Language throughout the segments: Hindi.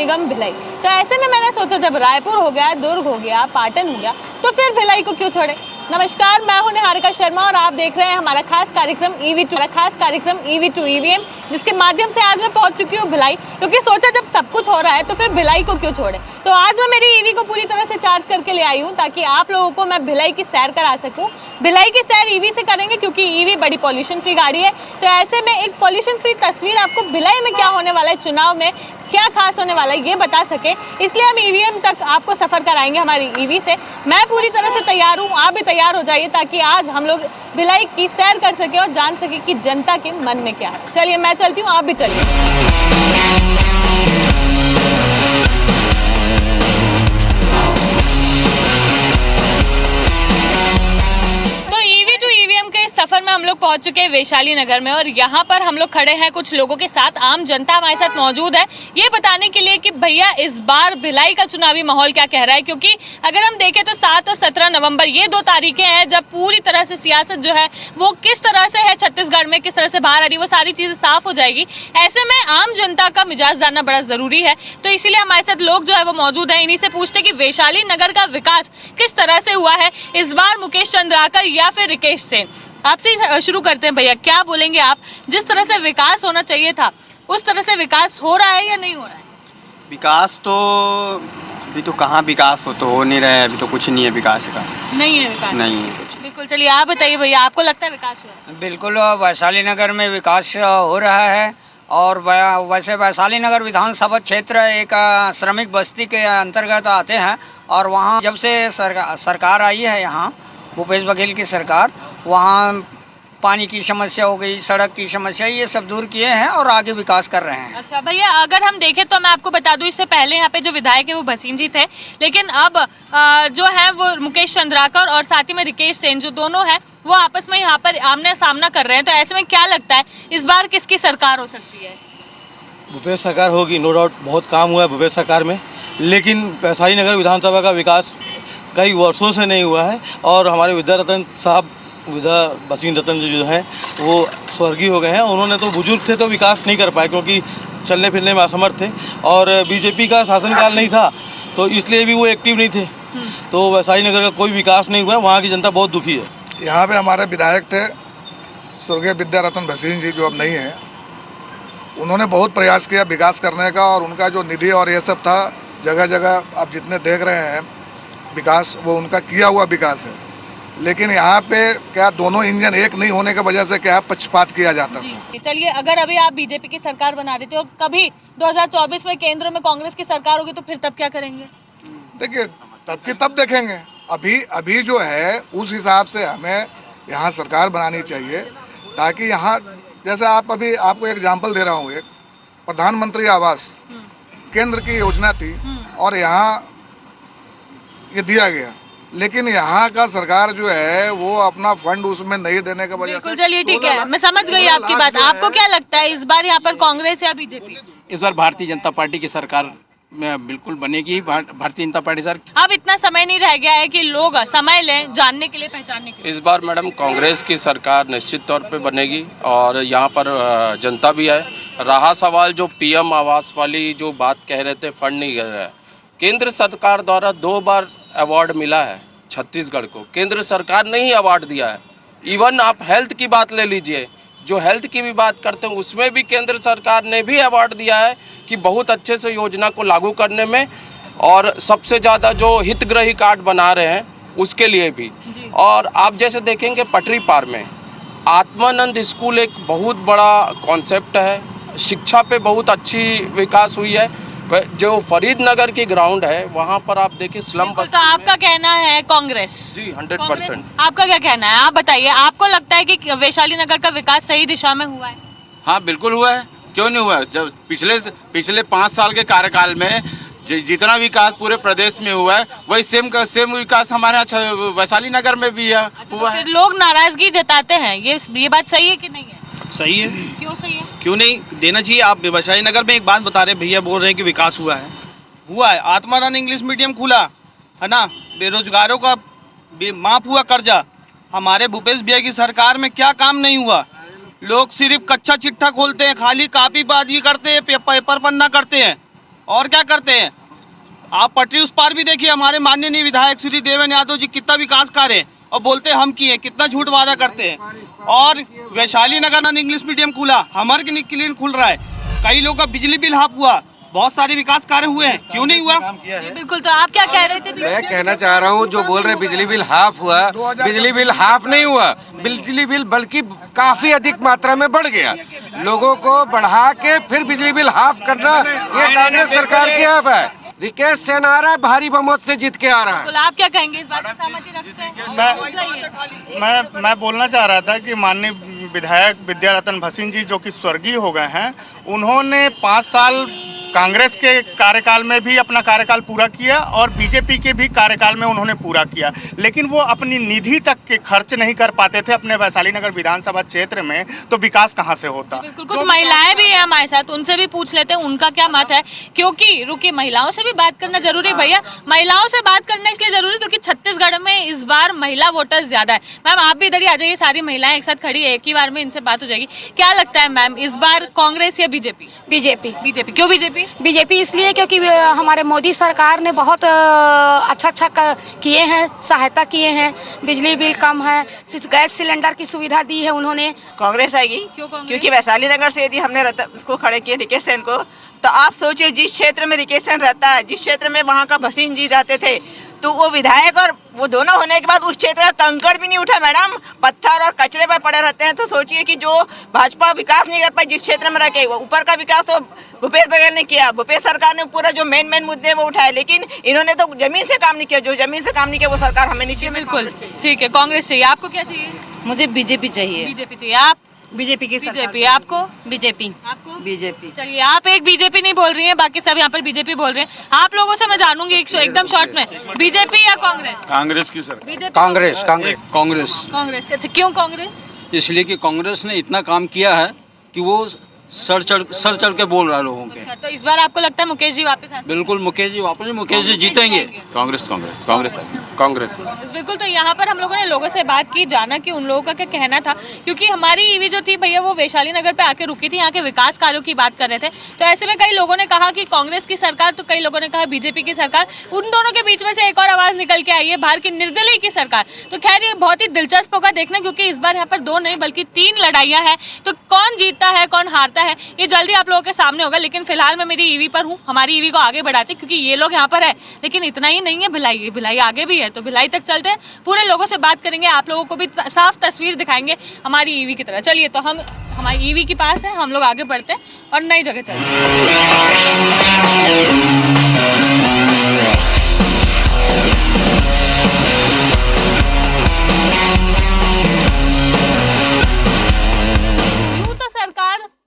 निगम भिलाई। तो ऐसे में मैंने सोचा जब रायपुर हो गया, दुर्ग हो गया, पाटन हो गया, तो फिर भिलाई को क्यों छोड़े। नमस्कार, मैं हूं निहारिका शर्मा और आप देख रहे हैं हमारा खास कार्यक्रम EV2 EVM, जिसके माध्यम से आज मैं पहुंच चुकी हूं भिलाई, क्योंकि सोचा जब सब कुछ हो रहा है तो फिर भिलाई को क्यों छोड़े। तो आज मैं मेरी ईवी को पूरी तरह से चार्ज करके ले आई हूं ताकि आप लोगों को मैं भिलाई की सैर करा सकूं। भिलाई की सैर ईवी से करेंगे क्योंकि ईवी बड़ी पॉल्यूशन फ्री गाड़ी है। तो ऐसे में एक पॉल्यूशन फ्री तस्वीर आपको भिलाई में क्या होने वाला है, चुनाव में क्या खास होने वाला है, ये बता सके, इसलिए हम EVM तक आपको सफर कराएंगे हमारी ईवी से। मैं पूरी तरह से तैयार हूँ, आप भी तैयार हो जाइए ताकि आज हम लोग भिलाई की सैर कर सके और जान सके कि जनता के मन में क्या है। चलिए मैं चलती हूँ, आप भी चलिए। सफर में हम लोग पहुंच चुके हैं वैशाली नगर में और यहाँ पर हम लोग खड़े हैं कुछ लोगों के साथ। आम जनता हमारे साथ मौजूद है ये बताने के लिए कि भैया इस बार भिलाई का चुनावी माहौल क्या कह रहा है, क्योंकि अगर हम देखें तो 7 और 17 नवंबर ये 2 तारीखें हैं जब पूरी तरह से सियासत जो है वो किस तरह से है छत्तीसगढ़ में, किस तरह से बाहर आ रही, वो सारी चीजें साफ हो जाएगी। ऐसे में आम जनता का मिजाज जानना बड़ा जरूरी है, तो इसीलिए हमारे साथ लोग जो है वो मौजूद है। इन्हीं से पूछते कि वैशाली नगर का विकास किस तरह से हुआ है इस बार, मुकेश चंद्राकर या फिर रिकेश सेन। आपसे शुरू करते हैं भैया, क्या बोलेंगे आप, जिस तरह से विकास होना चाहिए था उस तरह से विकास हो रहा है या नहीं हो रहा है? विकास तो अभी तो कहाँ विकास हो नहीं रहा है, अभी तो कुछ नहीं है विकास का। नहीं है विकास, नहीं है कुछ। बिल्कुल। चलिए आप बताइए भैया, आपको लगता है विकास हुआ है? बिल्कुल, वैशाली नगर में विकास हो रहा है और वैसे वैशाली नगर विधानसभा क्षेत्र एक श्रमिक बस्ती के अंतर्गत आते हैं और वहाँ जब से सरकार आई है यहाँ भूपेश बघेल की सरकार, वहाँ पानी की समस्या हो गई, सड़क की समस्या, ये सब दूर किए हैं और आगे विकास कर रहे हैं। अच्छा भैया, अगर हम देखें तो मैं आपको बता दूं इससे पहले यहाँ पे जो विधायक है वो भसीन जी थे, लेकिन अब जो है वो मुकेश चंद्राकर और साथ ही में रिकेश सेन जो दोनों हैं वो आपस में यहाँ पर आमने सामना कर रहे हैं। तो ऐसे में क्या लगता है इस बार किसकी सरकार हो सकती है? भूपेश सरकार होगी, नो डाउट। बहुत काम हुआ है भूपेश सरकार में, लेकिन वैशाली नगर विधानसभा का विकास कई वर्षों से नहीं हुआ है और हमारे विद्या भसीन रतन जो हैं वो स्वर्गीय हो गए हैं। उन्होंने तो बुजुर्ग थे तो विकास नहीं कर पाए क्योंकि चलने फिरने में असमर्थ थे और बीजेपी का शासनकाल नहीं था तो इसलिए भी वो एक्टिव नहीं थे। तो वैशाली नगर का कोई विकास नहीं हुआ, वहाँ की जनता बहुत दुखी है। यहाँ पे हमारे विधायक थे स्वर्गीय विद्या रतन भसीन जी, जो अब नहीं है। उन्होंने बहुत प्रयास किया विकास करने का और उनका जो निधि और ये सब था, जगह जगह आप जितने देख रहे हैं विकास, वो उनका किया हुआ विकास है। लेकिन यहाँ पे क्या दोनों इंजन एक नहीं होने की वजह से क्या पक्षपात किया जाता था। चलिए, अगर अभी आप बीजेपी की सरकार बना देते और कभी 2024 में केंद्र में कांग्रेस की सरकार होगी तो फिर तब क्या करेंगे? देखिए, तब की तब देखेंगे। अभी जो है उस हिसाब से हमें यहाँ सरकार बनानी चाहिए ताकि यहाँ, जैसे अभी आपको एग्जाम्पल दे रहा हूँ, एक प्रधानमंत्री आवास केंद्र की योजना थी और यहाँ ये दिया गया, लेकिन यहाँ का सरकार जो है वो अपना फंड उसमें नहीं देने की वजह से। चलिए ठीक है, मैं समझ गई आपकी बात। आपको क्या लगता है इस बार यहाँ पर कांग्रेस या बीजेपी? इस बार भारतीय जनता पार्टी की सरकार में बिल्कुल बनेगी, भारतीय जनता पार्टी सर। अब इतना समय नहीं रह गया है कि लोग समय लें जानने के लिए, पहचानने के लिए। इस बार मैडम कांग्रेस की सरकार निश्चित तौर पे बनेगी और यहाँ पर जनता भी है। रहा सवाल जो PM आवास वाली जो बात कह रहे थे, फंड नहीं कर रहा है, केंद्र सरकार द्वारा 2 बार अवार्ड मिला है छत्तीसगढ़ को, केंद्र सरकार ने ही अवार्ड दिया है। इवन आप हेल्थ की बात ले लीजिए, जो हेल्थ की भी बात करते हैं उसमें भी केंद्र सरकार ने भी अवार्ड दिया है कि बहुत अच्छे से योजना को लागू करने में, और सबसे ज़्यादा जो हितग्राही कार्ड बना रहे हैं उसके लिए भी। और आप जैसे देखेंगे पटरी पार में आत्मानंद स्कूल एक बहुत बड़ा कॉन्सेप्ट है, शिक्षा पे बहुत अच्छी विकास हुई है। जो फरीदनगर की ग्राउंड है वहाँ पर आप देखिए स्लम बस। तो आपका कहना है कांग्रेस? जी 100%। आपका क्या कहना है, आप बताइए, आपको लगता है कि वैशाली नगर का विकास सही दिशा में हुआ है? हाँ बिल्कुल हुआ है, क्यों नहीं हुआ है। जब पिछले 5 साल के कार्यकाल में जितना विकास पूरे प्रदेश में हुआ है वही सेम विकास हमारे यहाँ वैशाली नगर में भी है। तो फिर लोग नाराजगी जताते हैं, ये बात सही है कि नहीं है? सही है। क्यों सही है? क्यों नहीं देना चाहिए। आप वैशाली नगर में एक बात बता रहे हैं, भैया बोल रहे हैं कि विकास हुआ है। आत्मानंद इंग्लिश मीडियम खुला है ना, बेरोजगारों का माफ हुआ कर्जा। हमारे भूपेश भैया की सरकार में क्या काम नहीं हुआ। लोग सिर्फ कच्चा चिट्ठा खोलते हैं, खाली कापीबाजी करते हैं, पेपर पन्ना करते हैं। और क्या करते हैं। आप पटरी उस पार भी देखिए, हमारे माननीय विधायक श्री देवेन यादव जी कितना विकास कार्य है और बोलते हम किए, कितना झूठ वादा करते हैं। और वैशाली नगर में इंग्लिश मीडियम खुला, हमारे क्लिनिक खुल रहा है, कई लोग का बिजली बिल हाफ हुआ, बहुत सारे विकास कार्य हुए हैं, क्यों नहीं हुआ। बिल्कुल, तो आप क्या कह रहे थे? मैं कहना चाह रहा हूँ, जो बोल रहे बिजली बिल हाफ हुआ, बिजली बिल हाफ नहीं हुआ, बिजली बिल बल्कि काफी अधिक मात्रा में बढ़ गया। लोगों को बढ़ा के फिर बिजली बिल हाफ करना, ये कांग्रेस सरकार की हाफ है। रिकेश सेन आ रहा है, भारी बहुमत से जीत के आ रहा है। आप क्या कहेंगे, इस बात से सहमति रखते हैं? मैं बोलना चाह रहा था कि माननीय विधायक विद्यारतन भसीन जी जो कि स्वर्गीय हो गए हैं, उन्होंने 5 साल कांग्रेस के कार्यकाल में भी अपना कार्यकाल पूरा किया और बीजेपी के भी कार्यकाल में उन्होंने पूरा किया, लेकिन वो अपनी निधि तक के खर्च नहीं कर पाते थे अपने वैशाली नगर विधानसभा क्षेत्र में, तो विकास कहाँ से होता। बिल्कुल, कुछ महिलाएं भी हैं हमारे साथ, उनसे भी पूछ लेते हैं उनका क्या मत है, क्योंकि रुकिए, महिलाओं से भी बात करना जरूरी है। भैया, महिलाओं से बात करना इसलिए जरूरी क्योंकि छत्तीसगढ़ में इस बार महिला वोटर्स ज्यादा है। मैम, आप भी इधर ही आ जाइए, सारी महिलाएं एक साथ खड़ी है, एक ही बार में इनसे बात हो जाएगी। क्या लगता है मैम, इस बार कांग्रेस या बीजेपी? बीजेपी। बीजेपी, क्यों बीजेपी? बीजेपी इसलिए क्योंकि हमारे मोदी सरकार ने बहुत अच्छा किए हैं, सहायता किए हैं, बिजली बिल कम है, गैस सिलेंडर की सुविधा दी है उन्होंने। कांग्रेस आएगी। क्यों कांग्रेस? क्योंकि वैशाली नगर से यदि हमने उसको खड़े किए रिकेश सेन को, तो आप सोचिए जिस क्षेत्र में रिकेश सेन रहता है, जिस क्षेत्र में वहाँ का भसीन जी रहते थे, तो वो विधायक और वो दोनों होने के बाद उस क्षेत्र का कंकड़ भी नहीं उठा मैडम, पत्थर और कचरे पर पड़े रहते हैं। तो सोचिए कि जो भाजपा विकास नहीं कर पाई जिस क्षेत्र में रह के, वो ऊपर का विकास तो भूपेश बघेल ने किया, भूपेश सरकार ने पूरा जो मेन मुद्दे वो उठाए, लेकिन इन्होंने तो जमीन से काम नहीं किया। जो जमीन से काम नहीं किया वो सरकार हमें नहीं चाहिए। बिल्कुल ठीक है, कांग्रेस चाहिए। आपको क्या चाहिए? मुझे बीजेपी चाहिए। बीजेपी चाहिए। आप? बीजेपी की बीजेपी। आपको? बीजेपी। आपको? बीजेपी। चलिए, आप एक बीजेपी नहीं बोल रही हैं, बाकी सब यहाँ पर बीजेपी बोल रहे हैं। आप लोगों से मैं जानूंगी एकदम शॉर्ट में, बीजेपी या कांग्रेस? कांग्रेस की सर। बीजेपी? कांग्रेस। कांग्रेस। कांग्रेस। अच्छा, क्यों कांग्रेस? इसलिए कि कांग्रेस ने इतना काम किया है कि वो सर चढ़ के बोल रहा है लोगों के। अच्छा, तो इस बार आपको लगता है मुकेश जी वापस आ सकते हैं? बिल्कुल, मुकेश जी वापस, मुकेश जी जीतेंगे। कांग्रेस कांग्रेस कांग्रेस कांग्रेस। बिल्कुल, तो यहाँ पर हम लोगों ने लोगों से बात की, जाना कि उन लोगों का क्या कहना था, क्योंकि हमारी ईवी जो थी भैया वो वैशाली नगर पे आके रुकी थी, यहाँ के विकास कार्यों की बात कर रहे थे। तो ऐसे में कई लोगों ने कहा कि कांग्रेस की सरकार, तो कई लोगों ने कहा बीजेपी की सरकार। उन दोनों के बीच में से एक और आवाज निकल के आई है, बाहर की निर्दलीय की सरकार। तो खैर, ये बहुत ही दिलचस्प होगा देखना, क्योंकि इस बार यहाँ पर 2 नहीं बल्कि 3 लड़ाइयाँ हैं। तो कौन जीतता है, कौन हारता है, ये जल्दी आप लोगों के सामने होगा। लेकिन फिलहाल मैं मेरी ईवी पर हूँ, हमारी ईवी को आगे बढ़ाते, क्योंकि ये लोग यहाँ पर है, लेकिन इतना ही नहीं है, भिलाई आगे भी है। तो भिलाई तक चलते हैं, पूरे लोगों से बात करेंगे, आप लोगों को भी साफ तस्वीर दिखाएंगे हमारी ईवी की तरह। चलिए, तो हम हमारी ईवी के पास है, हम लोग आगे बढ़ते हैं और नई जगह चलते हैं।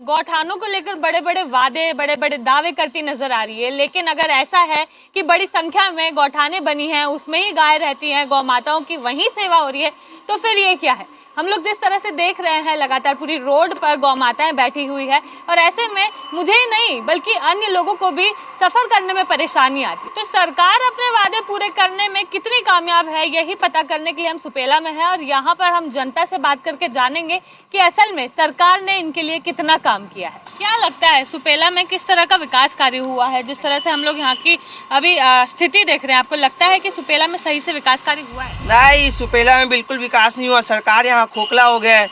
गौठानों को लेकर बड़े बड़े वादे, बड़े बड़े दावे करती नजर आ रही है, लेकिन अगर ऐसा है कि बड़ी संख्या में गौठाने बनी हैं, उसमें ही गाय रहती हैं, गौ माताओं की वहीं सेवा हो रही है, तो फिर ये क्या है? हम लोग जिस तरह से देख रहे हैं, लगातार पूरी रोड पर गौ माताएं बैठी हुई है, और ऐसे में मुझे ही नहीं बल्कि अन्य लोगों को भी सफर करने में परेशानी आती। तो सरकार अपने वादे पूरे करने में कितनी कामयाब है, यही पता करने के लिए हम सुपेला में हैं, और यहाँ पर हम जनता से बात करके जानेंगे कि असल में सरकार ने इनके लिए कितना काम किया है। क्या लगता है सुपेला में किस तरह का विकास कार्य हुआ है? जिस तरह से हम लोग यहाँ की अभी स्थिति देख रहे हैं, आपको लगता है कि सुपेला में सही से विकास कार्य हुआ है? नहीं, सुपेला में बिल्कुल विकास नहीं हुआ। सरकार यहाँ खोखला हो गया है,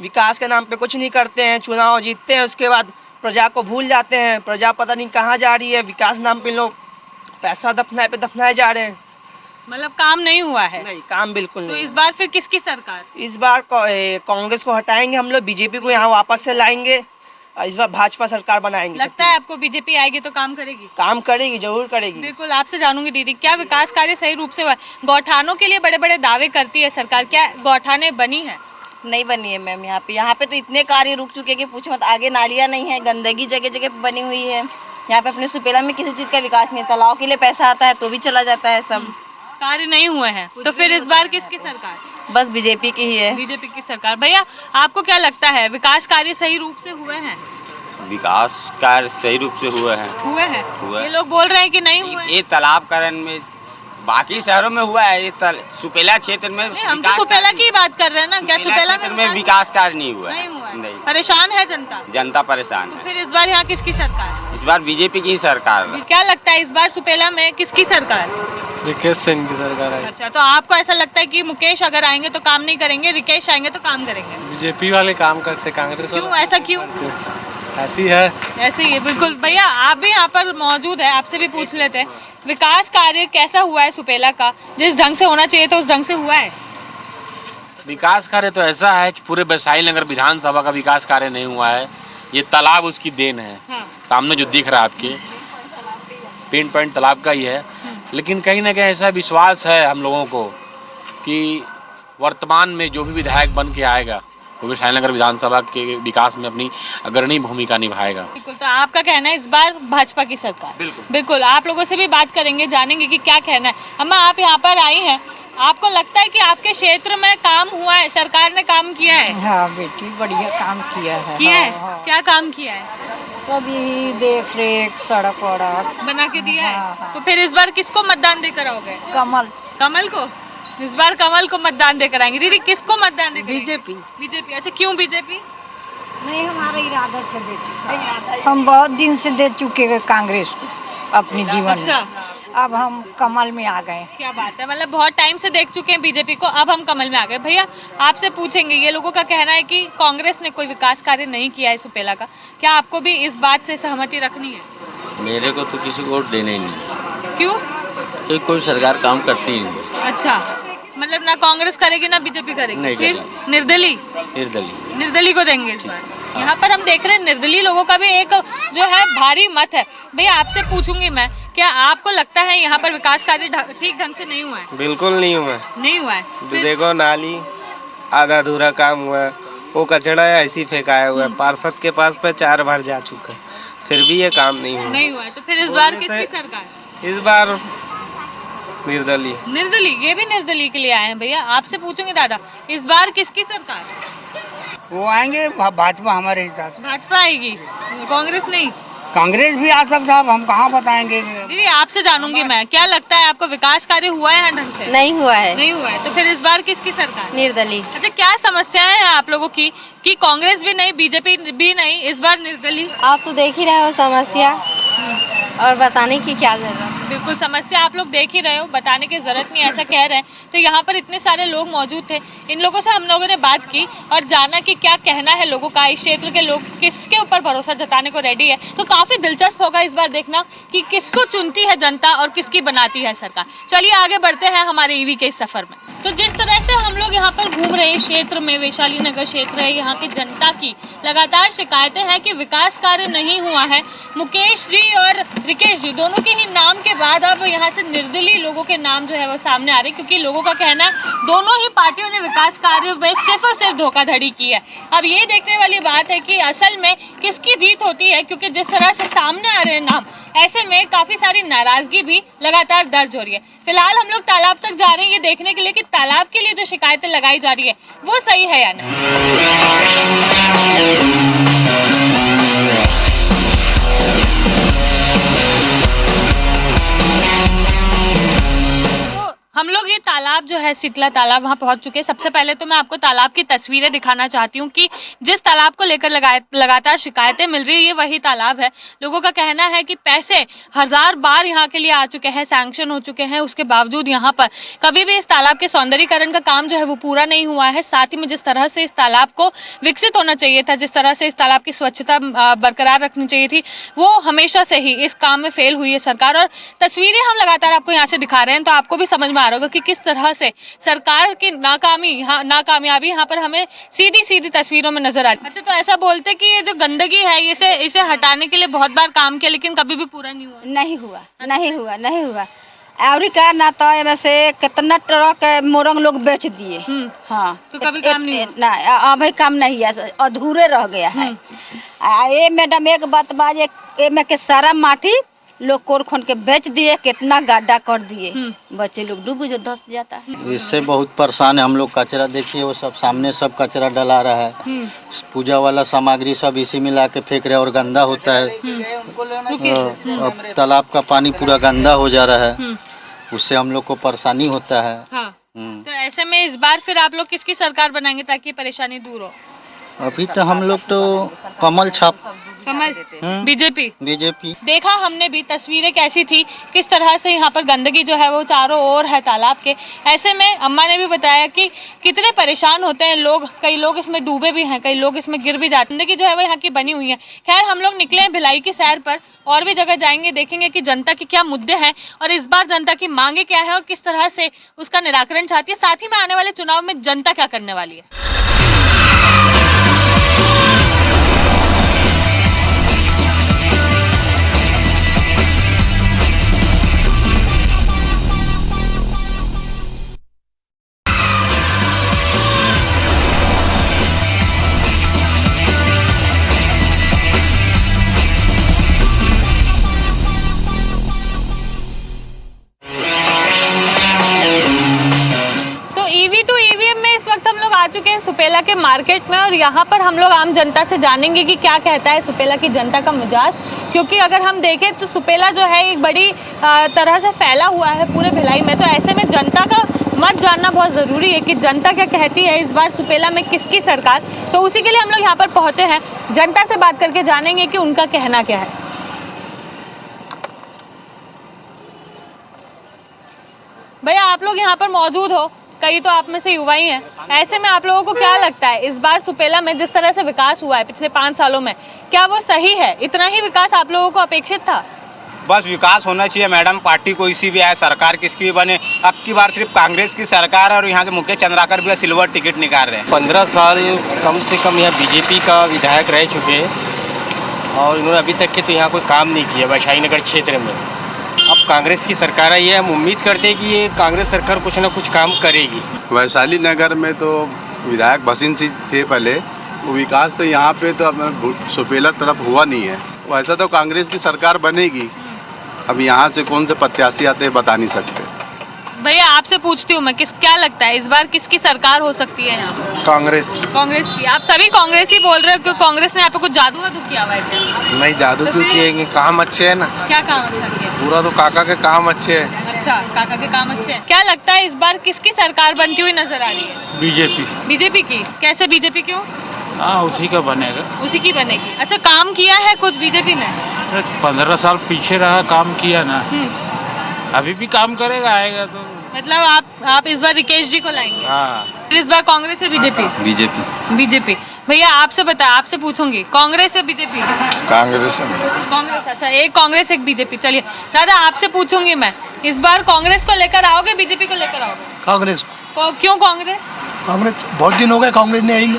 विकास के नाम पे कुछ नहीं करते हैं, चुनाव जीतते हैं, उसके बाद प्रजा को भूल जाते हैं। प्रजा पता नहीं कहाँ जा रही है, विकास नाम पे लोग पैसा दफनाए जा रहे हैं। मतलब काम नहीं हुआ है? नहीं, काम बिल्कुल नहीं। तो इस बार फिर किसकी सरकार? इस बार कांग्रेस को हटाएंगे हम लोग, बीजेपी को यहाँ वापस से लाएंगे, इस बार भाजपा सरकार बनाएंगे। लगता है आपको बीजेपी आएगी तो काम करेगी? काम करेगी, जरूर करेगी। बिल्कुल, आपसे जानूंगी दीदी, क्या विकास कार्य सही रूप से हुआ? गौठानों के लिए बड़े बड़े दावे करती है सरकार, क्या गौठाने बनी है? नहीं बनी है मैम। यहाँ पे तो इतने कार्य रुक चुके हैं कि पूछो मत। आगे नालियाँ नहीं है, गंदगी जगह जगह बनी हुई है। यहाँ पे अपने सुपेला में किसी चीज़ का विकास नहीं है। तालाब के लिए पैसा आता है तो भी चला जाता है, सब कार्य नहीं हुए हैं। तो फिर इस बार किसकी सरकार? बस बीजेपी की ही है। बीजेपी की सरकार। भैया, आपको क्या लगता है विकास कार्य सही रूप से हुए हैं? विकास कार्य सही रूप से हुए हैं। हुए हैं। ये लोग बोल रहे हैं कि नहीं हुए। ये तालाब कारण में बाकी शहरों में हुआ है, ये सुपेला क्षेत्र में नहीं, हम तो सुपेला की बात कर रहे हैं ना, क्या सुपेला में विकास कार्य नहीं हुआ नहीं हुआ है? नहीं, परेशान है जनता? जनता परेशान तो है। फिर इस बार यहाँ किसकी सरकार? इस बार बीजेपी की सरकार है। क्या लगता है इस बार सुपेला में किसकी सरकार? रिकेश सिंह की सरकार है। अच्छा, तो आपको ऐसा लगता है कि मुकेश अगर आएंगे तो काम नहीं करेंगे, रिकेश आएंगे तो काम करेंगे? बीजेपी वाले काम करते, कांग्रेस क्यों, ऐसा क्यों? ऐसी है। ऐसे ही है बिल्कुल। भैया आप भी यहाँ पर मौजूद है, आपसे भी पूछ लेते हैं, विकास कार्य कैसा हुआ है सुपेला का? जिस ढंग से होना चाहिए था उस ढंग से हुआ है? विकास कार्य तो ऐसा है कि पूरे वैशाली नगर विधानसभा का विकास कार्य नहीं हुआ है। ये तालाब उसकी देन है। हाँ। सामने जो दिख रहा है आपके पिन पॉइंट तालाब का ही है। लेकिन कहीं ना कहीं ऐसा विश्वास है हम लोगों को कि वर्तमान में जो भी विधायक बन के आएगा वो वैशाली नगर विधानसभा के विकास में अपनी अग्रणी भूमिका निभाएगा। बिल्कुल। तो आपका कहना है इस बार भाजपा की सरकार? बिल्कुल। आप लोगों से भी बात करेंगे, जानेंगे कि क्या कहना है। अम्मा आप यहाँ पर आई हैं, आपको लगता है कि आपके क्षेत्र में काम हुआ है, सरकार ने काम किया है? हाँ बेटी, बढ़िया काम किया है। किया है? हाँ, हाँ। क्या काम किया है? सब यही देख रेख, सड़क वड़क बना के दिया है। हाँ, हाँ। तो फिर इस बार किसको मतदान देकर आओगे? कमल। कमल को? इस बार कमल को मतदान देकर आएंगे। दीदी किसको मतदान देकर? बीजेपी। बीजेपी। अच्छा, क्यों बीजेपी? नहीं, हमारा इरादा था बेटी, हम बहुत दिन से दे चुके हैं कांग्रेस को अपने जीवन अच्छा। में। अब हम कमल में आ गए। क्या बात है, मतलब बहुत टाइम से देख चुके हैं बीजेपी को, अब हम कमल में आ गए। भैया आपसे पूछेंगे, ये लोगों का कहना है कि कांग्रेस ने कोई विकास कार्य नहीं किया है सुपेला का, क्या आपको भी इस बात से सहमति रखनी है? मेरे को तो किसी को वोट देना ही नहीं। क्यों? तो कोई सरकार काम करती ही नहीं। अच्छा, मतलब ना कांग्रेस करेगी ना बीजेपी करेगी, नहीं फिर करेगी। निर्दलीय? निर्दलीय को देंगे इस बार। यहाँ पर हम देख रहे हैं निर्दलीय लोगों का भी एक जो है भारी मत है। भैया आपसे पूछूंगी मैं, क्या आपको लगता है यहाँ पर विकास कार्य ठीक ढंग से नहीं हुआ है? बिल्कुल नहीं हुआ। नहीं हुआ है। जो देखो नाली आधा अधूरा काम हुआ है, वो कचरा ऐसी फेंकाया हुआ है, पार्षद के पास पे 4 बार जा चुका है, फिर भी ये काम नहीं हुआ। नहीं हुआ है। तो फिर इस बार किसकी सरकार? इस बार निर्दलीय। निर्दलीय। ये भी निर्दलीय के लिए आए हैं। भैया आपसे पूछूंगे दादा, इस बार किसकी सरकार? वो आएंगे भाजपा हमारे हिसाब से। भाजपा आएगी, कांग्रेस नहीं? कांग्रेस भी आ सकता है, हम कहाँ बताएंगे। दीदी आपसे जानूंगी मैं, क्या लगता है आपको विकास कार्य हुआ है ढंग से? नहीं हुआ है। नहीं हुआ है। तो फिर इस बार किसकी सरकार? निर्दलीय। अच्छा, क्या समस्याएं हैं आप लोगों की कि कांग्रेस भी नहीं, बीजेपी भी नहीं, इस बार निर्दलीय? आप तो देख ही रहे हो समस्या, और बताने की क्या जरूरत? बिल्कुल, समस्या आप लोग देख ही रहे हो, बताने की जरूरत नहीं, ऐसा कह रहे हैं। तो यहाँ पर इतने सारे लोग मौजूद थे, इन लोगों से हम लोगों ने बात की और जाना कि क्या कहना है लोगों का, इस क्षेत्र के लोग किसके ऊपर भरोसा जताने को रेडी है। तो काफी दिलचस्प होगा इस बार देखना कि किसको चुनती है जनता और किसकी बनाती है सरकार। चलिए आगे बढ़ते हैं हमारे ईवी के इस सफर में। तो जिस तरह से हम लोग यहाँ पर घूम रहे हैं क्षेत्र में, वैशाली नगर क्षेत्र है, यहाँ की जनता की लगातार शिकायतें हैं कि विकास कार्य नहीं हुआ है। मुकेश जी और रिकेश जी दोनों के ही नाम के बाद अब यहाँ से निर्दलीय लोगों के नाम जो है वो सामने आ रहे हैं, क्योंकि लोगों का कहना है दोनों ही पार्टियों ने विकास कार्य में सिर्फ और सिर्फ धोखाधड़ी की है। अब ये देखने वाली बात है कि असल में किसकी जीत होती है, क्योंकि जिस तरह से सामने आ रहे हैं नाम, ऐसे में काफी सारी नाराजगी भी लगातार दर्ज हो रही है। फिलहाल हम लोग तालाब तक जा रहे हैं ये देखने के लिए कि तालाब के लिए जो शिकायतें लगाई जा रही है वो सही है या नहीं। हम लोग ये तालाब जो है शीतला तालाब वहाँ पहुँच चुके हैं। सबसे पहले तो मैं आपको तालाब की तस्वीरें दिखाना चाहती हूँ कि जिस तालाब को लेकर लगातार शिकायतें मिल रही है ये वही तालाब है। लोगों का कहना है कि पैसे 1000 बार यहाँ के लिए आ चुके हैं, सैंक्शन हो चुके हैं, उसके बावजूद यहाँ पर कभी भी इस तालाब के सौंदर्यीकरण का काम जो है वो पूरा नहीं हुआ है। साथ ही में जिस तरह से इस तालाब को विकसित होना चाहिए था, जिस तरह से इस तालाब की स्वच्छता बरकरार रखनी चाहिए थी, वो हमेशा से ही इस काम में फेल हुई है सरकार। और तस्वीरें हम लगातार आपको यहाँ से दिखा रहे हैं तो आपको भी समझ में आ रहा होगा कि किस तरह से सरकार की नाकामयाबी यहाँ पर हमें सीधी सीधी तस्वीरों में नजर आ रही है। अच्छा, तो ऐसा बोलते कि ये जो गंदगी है इसे हटाने के लिए बहुत बार काम किया लेकिन कभी भी पूरा नहीं हुआ। और क्या ना तो में से कितना ट्रक मोरंग लोग बेच दिए। हाँ, तो कभी काम नहीं हुआ? ना, अभी काम नहीं है, अधूरे रह गया है। ये मैडम एक बात बाजे, में के सारा माटी लोग कोर खोन के बेच दिए, कितना गड्ढा कर दिए, बच्चे लोग डूब जो धस जाता है। इससे बहुत परेशान है हम लोग। कचरा देखिए, वो सब सामने सब कचरा डला रहा है, पूजा वाला सामग्री सब इसी में ला के फेंक रहे हैं और गंदा होता है। अब तालाब का पानी पूरा गंदा हो जा रहा है। उससे हम लोग को परेशानी होता है। हाँ। तो ऐसे में इस बार फिर आप लोग किसकी सरकार बनाएंगे ताकि परेशानी दूर हो? अभी तो हम लोग तो कमल छाप, कमल, बीजेपी। बीजेपी। देखा हमने भी तस्वीरें कैसी थी, किस तरह से यहाँ पर गंदगी जो है वो चारों ओर है तालाब के। ऐसे में अम्मा ने भी बताया कि कितने परेशान होते हैं लोग, कई लोग इसमें डूबे भी हैं, कई लोग इसमें गिर भी जाते हैं। गंदगी जो है वो यहाँ की बनी हुई है। खैर हम लोग निकले हैं भिलाई की सैर पर, और भी जगह जाएंगे, देखेंगे कि जनता के क्या मुद्दे हैं और इस बार जनता की मांगे क्या है और किस तरह से उसका निराकरण चाहती है। साथ ही में आने वाले चुनाव में जनता क्या करने वाली है। आ चुके हैं सुपेला के मार्केट में और यहाँ पर हम लोग आम जनता से जानेंगे कि क्या कहता है सुपेला की जनता का मिजाज, क्योंकि अगर हम देखें तो सुपेला जो है एक बड़ी तरह से फैला हुआ है पूरे भिलाई में। तो ऐसे में जनता का मत जानना बहुत ज़रूरी है कि जनता क्या कहती है इस बार सुपेला में किसकी सरकार। तो उसी के लिए हम लोग यहाँ पर पहुँचे हैं, जनता से बात करके जानेंगे कि उनका कहना क्या है। भैया आप लोग यहाँ पर मौजूद हो, कई तो आप में से युवा ही हैं, ऐसे में आप लोगों को क्या लगता है इस बार सुपेला में जिस तरह से विकास हुआ है पिछले 5 सालों में, क्या वो सही है? इतना ही विकास आप लोगों को अपेक्षित था? बस विकास होना चाहिए मैडम, पार्टी कोई सी भी आए, सरकार किसकी भी बने। अब की बार सिर्फ कांग्रेस की सरकार है और यहाँ से मुकेश चंद्राकर भी सिल्वर टिकट निकाल रहे हैं। 15 साल कम से कम यहाँ बीजेपी का विधायक रह चुके हैं और इन्होंने अभी तक के तो यहाँ कोई काम नहीं किया वैशाली नगर क्षेत्र में। अब कांग्रेस की सरकार आई है, हम उम्मीद करते हैं कि ये कांग्रेस सरकार कुछ ना कुछ काम करेगी। वैशाली नगर में तो विधायक भसीन सिंह थे पहले, वो विकास तो यहाँ पे तो अब सुपेला तरफ हुआ नहीं है। वैसा तो कांग्रेस की सरकार बनेगी, अब यहाँ से कौन से प्रत्याशी आते हैं बता नहीं सकते। भैया आपसे पूछती हूँ मैं, क्या लगता है इस बार किसकी सरकार हो सकती है यहाँ? कांग्रेस की। आप सभी कांग्रेस ही बोल रहे हो क्योंकि कांग्रेस ने यहाँ पे कुछ जादू वादू किया हुआ है क्या? नहीं जादू क्यों किए, काम अच्छे है ना। क्या काम अच्छा किया? पूरा तो काका के काम अच्छे है। अच्छा, काका के काम अच्छे हैं। क्या लगता है इस बार किसकी सरकार बनती हुई नजर आ रही है? बीजेपी की। कैसे बीजेपी क्यों? हाँ उसी का बनेगा। उसी की बनेगी। अच्छा, काम किया है कुछ बीजेपी ने? 15 साल पीछे रहा, काम किया ना, अभी भी काम करेगा, आएगा तो। मतलब आप इस बार रिकेश जी को लाएंगे? हाँ। इस बार कांग्रेस या बीजेपी? बीजेपी। भैया आपसे पूछूंगी, कांग्रेस या बीजेपी? कांग्रेस। अच्छा, एक कांग्रेस एक बीजेपी। चलिए दादा आपसे पूछूंगी मैं, इस बार कांग्रेस को लेकर आओगे बीजेपी को लेकर आओगे? कांग्रेस। क्यों कांग्रेस? कांग्रेस बहुत दिन हो गए कांग्रेस ने आई नहीं।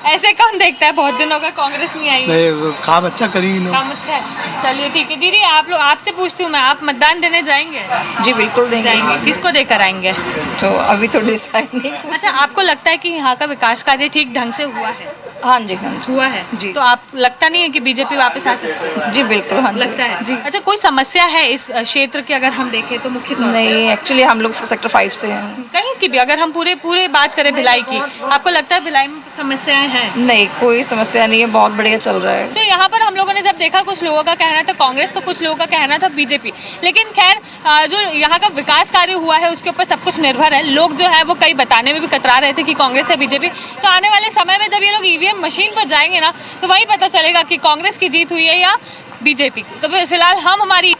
ऐसे कौन देखता है बहुत दिन होगा कांग्रेस नहीं आई? नहीं, काम अच्छा करी काम अच्छा है। चलिए ठीक है दीदी, आपसे पूछती हूँ मैं, आप मतदान देने जाएंगे? जी बिल्कुल देंगे। किसको देकर आएंगे? तो अभी तो डिसाइड नहीं। अच्छा, आपको लगता है कि यहाँ का विकास कार्य ठीक ढंग से हुआ है? हाँ जी हुआ है जी। तो आप लगता नहीं है कि बीजेपी वापस आ सकती है? जी बिल्कुल। हाँ लगता है जी। अच्छा, कोई समस्या है इस क्षेत्र की अगर हम देखें तो मुख्य तौर नहीं, एक्चुअली हम लोग सेक्टर 5 से हैं। कहीं की भी अगर हम पूरे बात करें भिलाई की, आपको लगता है भिलाई में समस्याएं हैं? नहीं, कोई समस्या नहीं है, बहुत बढ़िया चल रहा है। तो यहाँ पर हम लोगों ने जब देखा, कुछ लोगों का कहना था कांग्रेस तो कुछ लोगों का कहना था बीजेपी, लेकिन खैर जो यहाँ का विकास कार्य हुआ है उसके ऊपर सब कुछ निर्भर है। लोग जो है वो कई बताने में भी कतरा रहे थे कि कांग्रेस या बीजेपी। तो आने वाले समय में जब ये लोग ईवीएम मशीन पर जाएंगे ना, तो वही पता चलेगा कि कांग्रेस की जीत हुई है या बीजेपी की। तो फिलहाल हम हमारी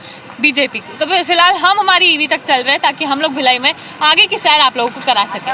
ईवी तक चल रहे हैं ताकि हम लोग भिलाई में आगे की सैर आप लोगों को करा सकें।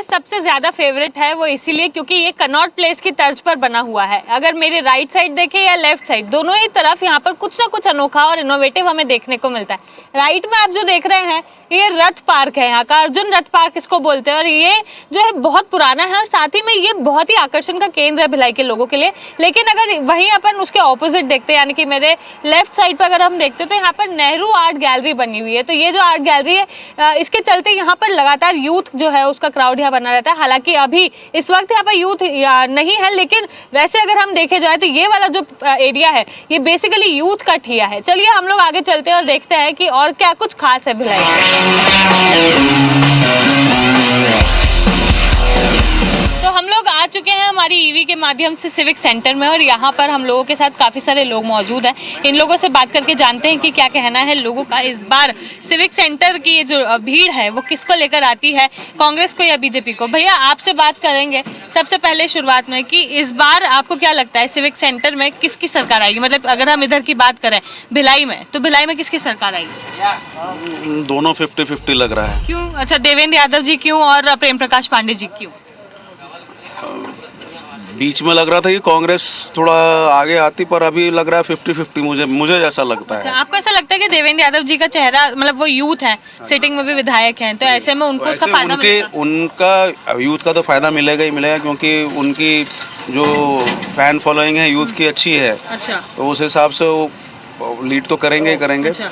सबसे ज़्यादा फेवरेट है वो इसीलिए क्योंकि ये कनॉट प्लेस की तर्ज पर बना हुआ है। अगर मेरे राइट साइड देखें या लेफ्ट साइड, दोनों ही तरफ यहाँ पर कुछ ना कुछ अनोखा और इनोवेटिव हमें देखने को मिलता है। राइट में आप जो देख रहे हैं ये रथ पार्क है, यहाँ का अर्जुन रथ पार्क इसको बोलते हैं, और ये जो है बहुत पुराना है और साथ ही में ये बहुत ही आकर्षण का केंद्र है भिलाई के लोगों के लिए। लेकिन अगर वहीं अपन उसके ऑपोजिट देखते हैं, यानी कि मेरे लेफ्ट साइड पर अगर हम देखते हैं तो यहाँ पर नेहरू आर्ट गैलरी बनी हुई है। तो ये जो आर्ट गैलरी है इसके चलते यहाँ पर लगातार यूथ जो है उसका क्राउड यहाँ बना बना रहता है। हालांकि अभी इस वक्त यहाँ पर यूथ नहीं है, लेकिन वैसे अगर हम देखे जाए तो ये वाला जो एरिया है ये बेसिकली यूथ का ठिया है। चलिए हम लोग आगे चलते हैं और देखते हैं कि और क्या कुछ खास है भिलाई में। तो हम लोग आ चुके हैं हमारी ईवी के माध्यम से सिविक सेंटर में, और यहाँ पर हम लोगों के साथ काफ़ी सारे लोग मौजूद हैं। इन लोगों से बात करके जानते हैं कि क्या कहना है लोगों का। इस बार सिविक सेंटर की ये जो भीड़ है वो किसको लेकर आती है, कांग्रेस को या बीजेपी को? भैया आपसे बात करेंगे सबसे पहले शुरुआत में कि इस बार आपको क्या लगता है सिविक सेंटर में किसकी सरकार आएगी? मतलब अगर हम इधर की बात करें भिलाई में, तो भिलाई में किसकी सरकार आएगी? दोनों 50-50 लग रहा है। क्यों? अच्छा, देवेंद्र यादव जी क्यों और प्रेम प्रकाश पांडे जी क्यों? बीच में लग रहा था कि कांग्रेस थोड़ा आगे आती, पर अभी लग रहा है 50-50 मुझे जैसा लगता है। आपको ऐसा लगता है कि देवेंद्र यादव जी का चेहरा, मतलब वो यूथ है, सिटिंग में भी विधायक हैं, तो ऐसे में उनको उसका फायदा मिलेगा? उनका यूथ का तो फायदा मिलेगा ही मिलेगा, क्योंकि उनकी जो फैन फॉलोइंग है यूथ की अच्छी है। अच्छा। तो उस हिसाब से वो लीड तो करेंगे ही करेंगे। अच्छा।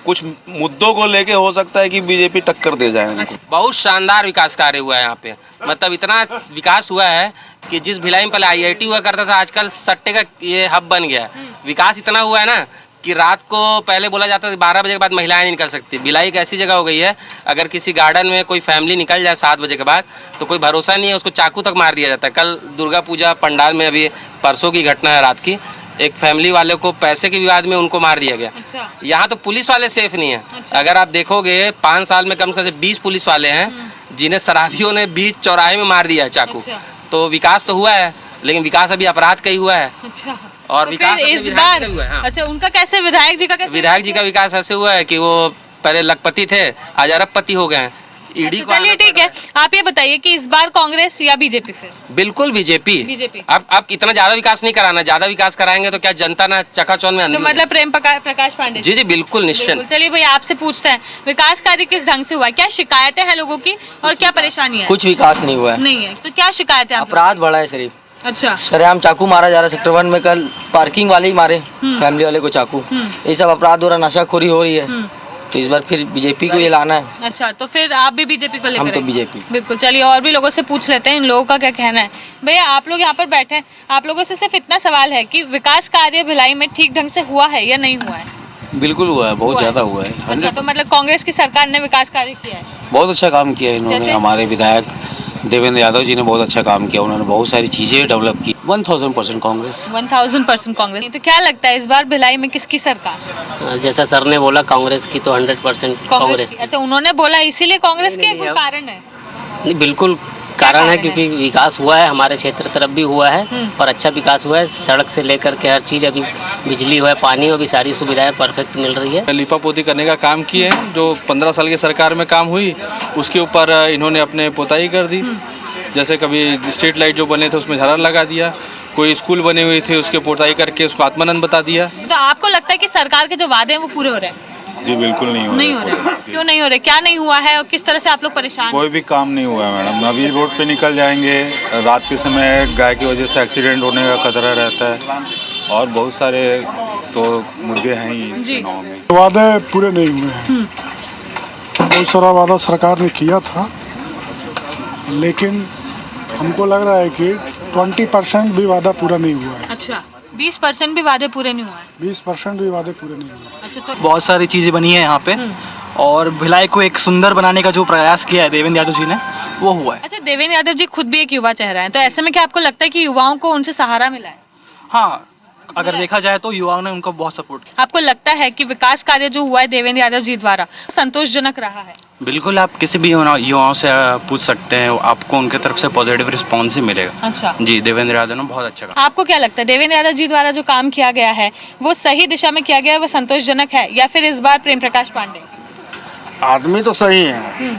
कुछ मुद्दों को लेके हो सकता है कि बीजेपी टक्कर दे जाए उनको। बहुत शानदार विकास कार्य हुआ है यहाँ पे। मतलब इतना विकास हुआ है कि जिस भिलाई में पहले IIT हुआ करता था, आजकल सट्टे का ये हब बन गया है। विकास इतना हुआ है ना कि रात को पहले बोला जाता था 12 बजे के बाद महिलाएं नहीं निकल सकती। भिलाई एक ऐसी जगह हो गई है, अगर किसी गार्डन में कोई फैमिली निकल जाए 7 बजे के बाद तो कोई भरोसा नहीं है, उसको चाकू तक मार दिया जाता है। कल दुर्गा पूजा पंडाल में अभी परसों की घटना है, रात की एक फैमिली वाले को पैसे के विवाद में उनको मार दिया गया। अच्छा। यहाँ तो पुलिस वाले सेफ नहीं है। अच्छा। अगर आप देखोगे 5 साल में कम से कम 20 पुलिस वाले हैं जिन्हें शराबियों ने बीच चौराहे में मार दिया है चाकू। अच्छा। तो विकास तो हुआ है, लेकिन विकास अभी अपराध का ही हुआ है। अच्छा। और तो विकास फिर इस बार अच्छा उनका कैसे, विधायक जी का कैसे? विधायक जी का विकास ऐसे हुआ है कि वो पहले लखपति थे, आज अरबपति हो गए हैं। ईडी को चलिए ठीक है, आप ये बताइए कि इस बार कांग्रेस या बीजेपी? फिर बिल्कुल बीजेपी। बीजेपी। अब इतना ज्यादा विकास नहीं कराना, ज्यादा विकास कराएंगे तो क्या जनता ना चकाचौंध में तो मतलब प्रेम प्रकाश पांडे? जी जी बिल्कुल निश्चित। चलिए भैया आपसे पूछते हैं, विकास कार्य किस ढंग से हुआ है? क्या शिकायतें हैं लोगों की और क्या परेशानी है? कुछ विकास नहीं हुआ है। नहीं है तो क्या शिकायत है? अपराध बढ़ा है सिर्फ। अच्छा। सरेआम चाकू मारा जा रहा है सेक्टर 1 में, कल पार्किंग वाले ही मारे फैमिली वाले को चाकू। ये सब अपराध हो रहा, नशाखोरी हो रही है। तो इस बार फिर बीजेपी को ये लाना है। अच्छा, तो फिर आप भी बीजेपी को लेकर? हम तो बीजेपी। बिल्कुल। चलिए और भी लोगों से पूछ लेते हैं इन लोगों का क्या कहना है। भैया आप लोग यहाँ पर बैठे हैं, आप लोगों से सिर्फ इतना सवाल है कि विकास कार्य भिलाई में ठीक ढंग से हुआ है या नहीं हुआ है? बिल्कुल हुआ है, बहुत ज़्यादा हुआ है। अच्छा, तो मतलब कांग्रेस की सरकार ने विकास कार्य किया है? बहुत अच्छा काम किया है इन्होंने। हमारे विधायक देवेंद्र यादव जी ने बहुत अच्छा काम किया, उन्होंने बहुत सारी चीज़ें डेवलप की। 1000% कांग्रेस। 1000% कांग्रेस। तो क्या लगता है इस बार भिलाई में किसकी सरकार? जैसा सर ने बोला कांग्रेस की, तो 100% कांग्रेस। अच्छा, उन्होंने बोला इसीलिए कांग्रेस की? कोई कारण है? नहीं, बिल्कुल कारण है, क्योंकि विकास हुआ है हमारे क्षेत्र तरफ भी हुआ है और अच्छा विकास हुआ है। सड़क से लेकर के हर चीज़, अभी बिजली हुआ है, पानी हुआ, भी सारी सुविधाएं परफेक्ट मिल रही है। लिपापोती करने का काम किए हैं, जो 15 साल की सरकार में काम हुई उसके ऊपर इन्होंने अपने पोताई कर दी। जैसे कभी स्ट्रीट लाइट जो बने थे उसमें झालर लगा दिया, कोई स्कूल बने हुए थे उसके पोताई करके उसको आत्मानंद बता दिया। तो आपको लगता है कि सरकार के जो वादे हैं वो पूरे हो रहे हैं? जी बिल्कुल नहीं हो रहे। क्यों नहीं हो रहे? क्या नहीं हुआ है और किस तरह से आप लोग परेशान? कोई भी काम नहीं हुआ है मैडम। अभी रोड पे निकल जाएंगे, रात के समय गाय की वजह से एक्सीडेंट होने का खतरा रहता है, और बहुत सारे तो मुद्दे हैं ही इस चुनाव में। वादे पूरे नहीं हुए हैं। बहुत सारा वादा सरकार ने किया था, लेकिन हमको लग रहा है कि 20% भी वादा पूरा नहीं हुआ है। अच्छा, 20% भी वादे पूरे नहीं हुआ है? 20% भी वादे पूरे नहीं हुए। अच्छा, तो बहुत सारी चीज़ें बनी है यहाँ पे, और भिलाई को एक सुंदर बनाने का जो प्रयास किया है देवेंद्र यादव जी ने, वो हुआ है। अच्छा, देवेंद्र यादव जी खुद भी एक युवा चेहरा है, तो ऐसे में क्या आपको लगता है कि युवाओं को उनसे सहारा मिला है? हाँ, अगर देखा जाए तो युवाओं ने उनको बहुत सपोर्ट किया। आपको लगता है कि विकास कार्य जो हुआ है देवेंद्र यादव जी द्वारा संतोषजनक रहा है? बिल्कुल, आप किसी भी युवाओं से पूछ सकते हैं, आपको उनके तरफ से पॉजिटिव रिस्पॉन्स ही मिलेगा। अच्छा जी, देवेंद्र यादव ने बहुत अच्छा काम। आपको क्या लगता है देवेंद्र यादव जी द्वारा जो काम किया गया है वो सही दिशा में किया गया है, वो संतोषजनक है, या फिर इस बार प्रेम प्रकाश पांडे? आदमी तो सही है,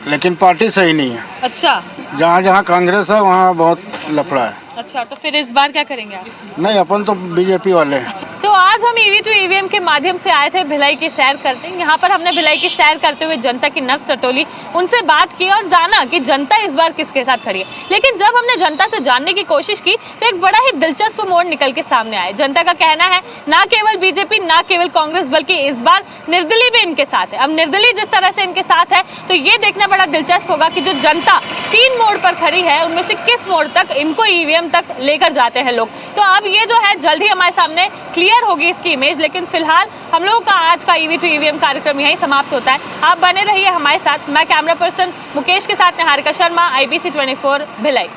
लेकिन पार्टी सही नहीं है। अच्छा, जहाँ जहाँ कांग्रेस है वहाँ बहुत लफड़ा है। अच्छा, तो फिर इस बार क्या करेंगे आप? नहीं, अपन तो बीजेपी वाले हैं। तो आज हम ईवी टू ईवीएम के माध्यम से आए थे भिलाई की सैर करते। यहाँ पर हमने भिलाई की सैर करते हुए जनता की नब्ज टटोली, उनसे बात की और जाना कि जनता इस बार किसके साथ खड़ी है। लेकिन जब हमने जनता से जानने की कोशिश की तो एक बड़ा ही दिलचस्प मोड़ निकल के सामने आया। जनता का कहना है ना केवल बीजेपी, ना केवल कांग्रेस, बल्कि इस बार निर्दलीय भी इनके साथ है। अब निर्दलीय जिस तरह से इनके साथ है तो तो ये देखना बड़ा दिलचस्प होगा कि जो जनता 3 मोड़ पर खड़ी है उनमें से किस मोड़ तक इनको ईवीएम तक लेकर जाते हैं लोग। तो अब ये जो है जल्द ही हमारे सामने क्लियर होगी इसकी इमेज, लेकिन फिलहाल हम लोगों का आज का EV to EVM कार्यक्रम यहीं समाप्त होता है। आप बने रहिए हमारे साथ। मैं कैमरा पर्सन मुकेश के साथ निहारिका शर्मा, IBC 24 भिलाई।